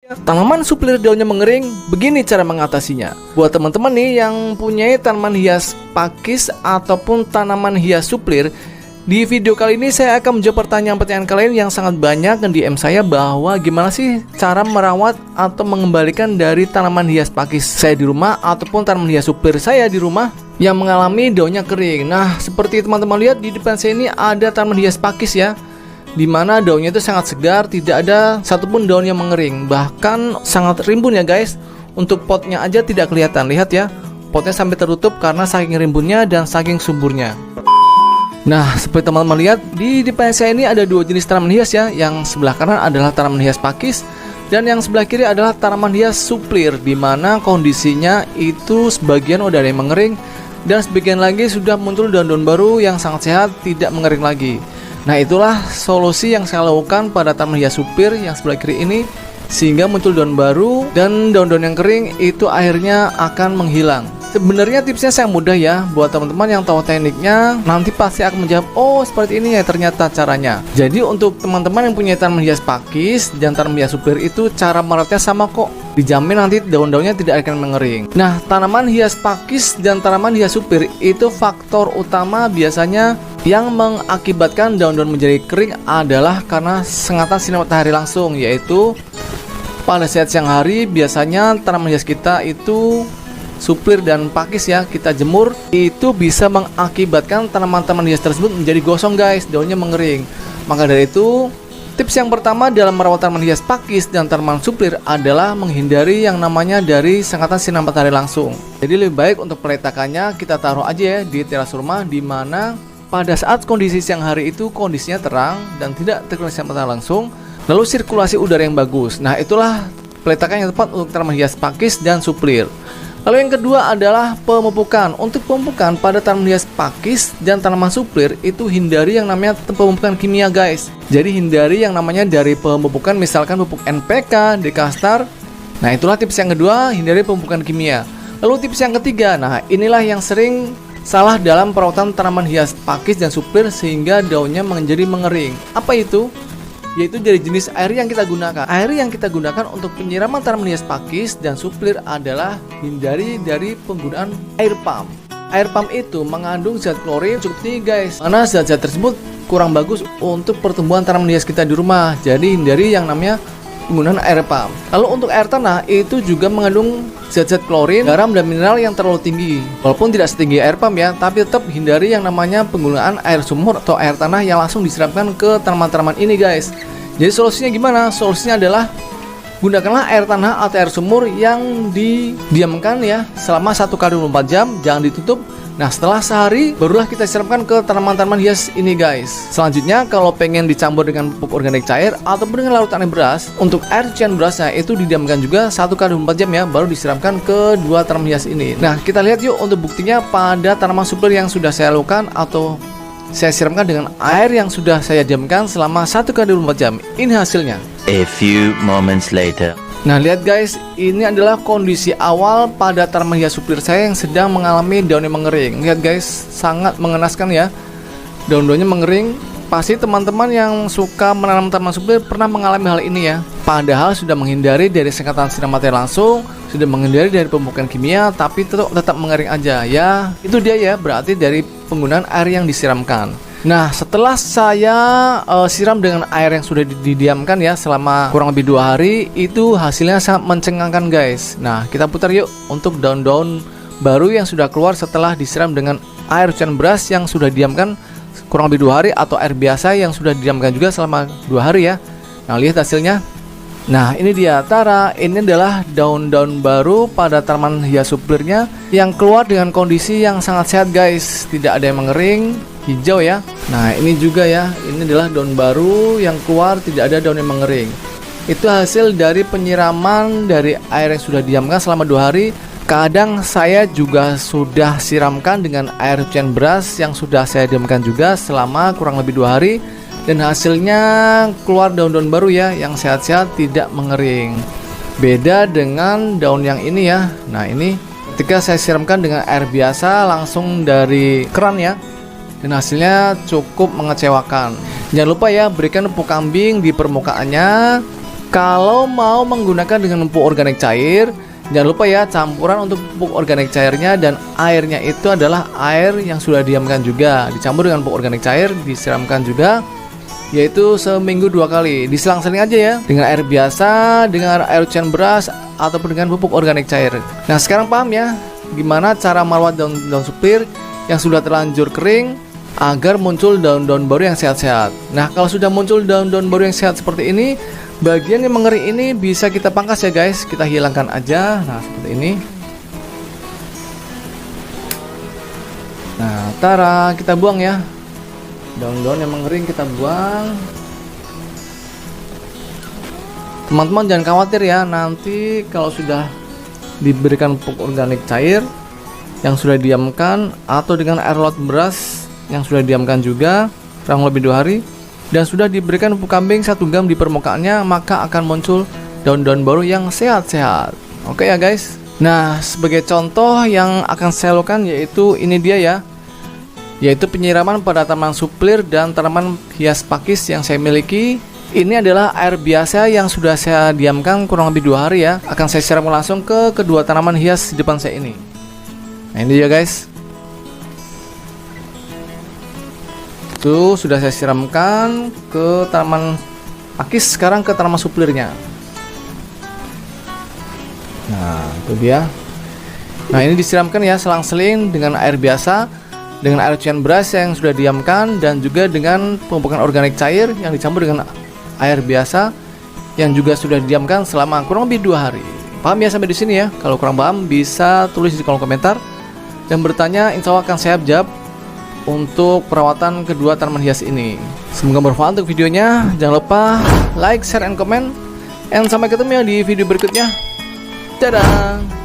Tanaman suplir daunnya mengering, begini cara mengatasinya. Buat teman-teman nih yang punya tanaman hias pakis ataupun tanaman hias suplir, di video kali ini saya akan menjawab pertanyaan-pertanyaan kalian yang sangat banyak di DM saya bahwa gimana sih cara merawat atau mengembalikan dari tanaman hias pakis saya di rumah ataupun tanaman hias suplir saya di rumah yang mengalami daunnya kering. Nah, seperti teman-teman lihat di depan saya ini ada tanaman hias pakis ya, dimana daunnya itu sangat segar, tidak ada satupun daun yang mengering, bahkan sangat rimbun ya guys. Untuk potnya aja tidak kelihatan, lihat ya, potnya sampai tertutup karena saking rimbunnya dan saking suburnya. Nah, seperti teman-teman lihat di depan saya ini ada dua jenis tanaman hias ya. Yang sebelah kanan adalah tanaman hias pakis dan yang sebelah kiri adalah tanaman hias suplir, dimana kondisinya itu sebagian udah ada yang mengering dan sebagian lagi sudah muncul daun-daun baru yang sangat sehat, tidak mengering lagi. Nah, itulah solusi yang saya lakukan pada tanaman hias suplir yang sebelah kiri ini, sehingga muncul daun baru dan daun-daun yang kering itu akhirnya akan menghilang. Sebenarnya tipsnya sangat mudah ya, buat teman-teman yang tahu tekniknya nanti pasti akan menjawab, oh seperti ini ya ternyata caranya. Jadi untuk teman-teman yang punya tanaman hias pakis dan tanaman hias suplir itu cara merawatnya sama kok, dijamin nanti daun-daunnya tidak akan mengering. Nah, tanaman hias pakis dan tanaman hias suplir itu faktor utama biasanya yang mengakibatkan daun-daun menjadi kering adalah karena sengatan sinar matahari langsung, yaitu pada saat siang hari biasanya tanaman hias kita itu suplir dan pakis ya, kita jemur, itu bisa mengakibatkan tanaman-tanaman hias tersebut menjadi gosong guys, daunnya mengering. Maka dari itu, tips yang pertama dalam merawat tanaman hias pakis dan tanaman suplir adalah menghindari yang namanya dari sengatan sinar matahari langsung. Jadi lebih baik untuk peletakannya kita taruh aja ya di teras rumah, dimana pada saat kondisi siang hari itu kondisinya terang dan tidak terkena sinar matahari langsung, lalu sirkulasi udara yang bagus. Nah, itulah peletakan yang tepat untuk tanaman hias pakis dan suplir. Lalu yang kedua adalah pemupukan. Untuk pemupukan pada tanaman hias pakis dan tanaman suplir itu hindari yang namanya pemupukan kimia guys. Jadi hindari yang namanya dari pemupukan misalkan pupuk NPK, Dekastar. Nah, itulah tips yang kedua, hindari pemupukan kimia. Lalu tips yang ketiga, nah inilah yang sering salah dalam perawatan tanaman hias pakis dan suplir sehingga daunnya menjadi mengering. Apa itu? Yaitu dari jenis air yang kita gunakan. Air yang kita gunakan untuk penyiraman tanaman hias pakis dan suplir adalah hindari dari penggunaan air pump. Air pump itu mengandung zat klorin cukup tinggi guys, karena zat-zat tersebut kurang bagus untuk pertumbuhan tanaman hias kita di rumah. Jadi hindari yang namanya penggunaan air pump. Lalu untuk air tanah itu juga mengandung zat-zat klorin, garam dan mineral yang terlalu tinggi. Walaupun tidak setinggi air pump ya, tapi tetap hindari yang namanya penggunaan air sumur atau air tanah yang langsung disiramkan ke tanaman-tanaman ini guys. Jadi solusinya gimana? Solusinya adalah gunakanlah air tanah atau air sumur yang didiamkan ya selama 1x24 jam, jangan ditutup. Nah, setelah sehari barulah kita siramkan ke tanaman-tanaman hias ini guys. Selanjutnya kalau pengen dicampur dengan pupuk organik cair ataupun dengan larutan air beras, untuk air cucian berasnya itu didiamkan juga 1x24 jam ya, baru disiramkan ke dua tanaman hias ini. Nah, kita lihat yuk untuk buktinya pada tanaman suplir yang sudah saya lakukan atau saya siramkan dengan air yang sudah saya diamkan selama 1x24 jam. Ini hasilnya. A few moments later. Nah, lihat guys, ini adalah kondisi awal pada tanaman hias suplir saya yang sedang mengalami daunnya mengering. Lihat guys, sangat mengenaskan ya, daun-daunnya mengering. Pasti teman-teman yang suka menanam tanaman suplir pernah mengalami hal ini ya. Padahal sudah menghindari dari sengatan sinar matahari langsung, sudah menghindari dari pemupukan kimia, tapi tetap mengering aja ya. Itu dia ya, berarti dari penggunaan air yang disiramkan. Nah, setelah saya siram dengan air yang sudah didiamkan ya selama kurang lebih 2 hari, itu hasilnya sangat mencengangkan guys. Nah, kita putar yuk untuk daun-daun baru yang sudah keluar setelah disiram dengan air cucian beras yang sudah didiamkan kurang lebih 2 hari, atau air biasa yang sudah didiamkan juga selama 2 hari ya. Nah, lihat hasilnya. Nah, ini dia Tara, ini adalah daun-daun baru pada tanaman hias suplirnya yang keluar dengan kondisi yang sangat sehat guys, tidak ada yang mengering, hijau ya. Nah, ini juga ya, ini adalah daun baru yang keluar, tidak ada daun yang mengering. Itu hasil dari penyiraman dari air yang sudah diamkan selama 2 hari. Kadang saya juga sudah siramkan dengan air cucian beras yang sudah saya diamkan juga selama kurang lebih 2 hari. Dan hasilnya keluar daun-daun baru ya, yang sehat-sehat, tidak mengering. Beda dengan daun yang ini ya. Nah, ini ketika saya siramkan dengan air biasa langsung dari keran ya, dan hasilnya cukup mengecewakan. Jangan lupa ya, berikan pupuk kambing di permukaannya Kalau mau menggunakan dengan pupuk organik cair, jangan lupa ya, campuran untuk pupuk organik cairnya dan airnya itu adalah air yang sudah diamkan juga, dicampur dengan pupuk organik cair, disiramkan juga, yaitu seminggu 2 kali. Diselang-seling aja ya, dengan air biasa, dengan air cucian beras, ataupun dengan pupuk organik cair. Nah sekarang paham ya, gimana cara merawat daun-daun suplir yang sudah terlanjur kering agar muncul daun-daun baru yang sehat-sehat. Nah kalau sudah muncul daun-daun baru yang sehat seperti ini, bagian yang mengering ini bisa kita pangkas ya guys, kita hilangkan aja. Nah seperti ini. Nah tara, kita buang ya, daun-daun yang mengering kita buang. Teman-teman jangan khawatir ya, nanti kalau sudah diberikan pupuk organik cair yang sudah diamkan atau dengan air laut beras yang sudah diamkan juga kurang lebih 2 hari, dan sudah diberikan pupuk kambing 1 gram di permukaannya, maka akan muncul daun-daun baru yang sehat-sehat. Oke ya guys. Nah sebagai contoh yang akan saya lakukan yaitu ini dia ya, yaitu penyiraman pada tanaman suplir dan tanaman hias pakis yang saya miliki. Ini adalah air biasa yang sudah saya diamkan kurang lebih 2 hari ya. Akan saya siram langsung ke kedua tanaman hias di depan saya ini. Nah ini dia guys, tuh sudah saya siramkan ke tanaman pakis, sekarang ke tanaman suplirnya. Nah itu dia. Nah ini disiramkan ya, selang-seling dengan air biasa, dengan air cucian beras yang sudah diamkan, dan juga dengan pemupukan organik cair yang dicampur dengan air biasa yang juga sudah didiamkan selama kurang lebih 2 hari. Paham ya sampai di sini ya? Kalau kurang paham bisa tulis di kolom komentar dan bertanya, insya Allah akan saya jawab untuk perawatan kedua tanaman hias ini. Semoga bermanfaat untuk videonya. Jangan lupa like, share, and comment. And sampai ketemu ya di video berikutnya. Dadah.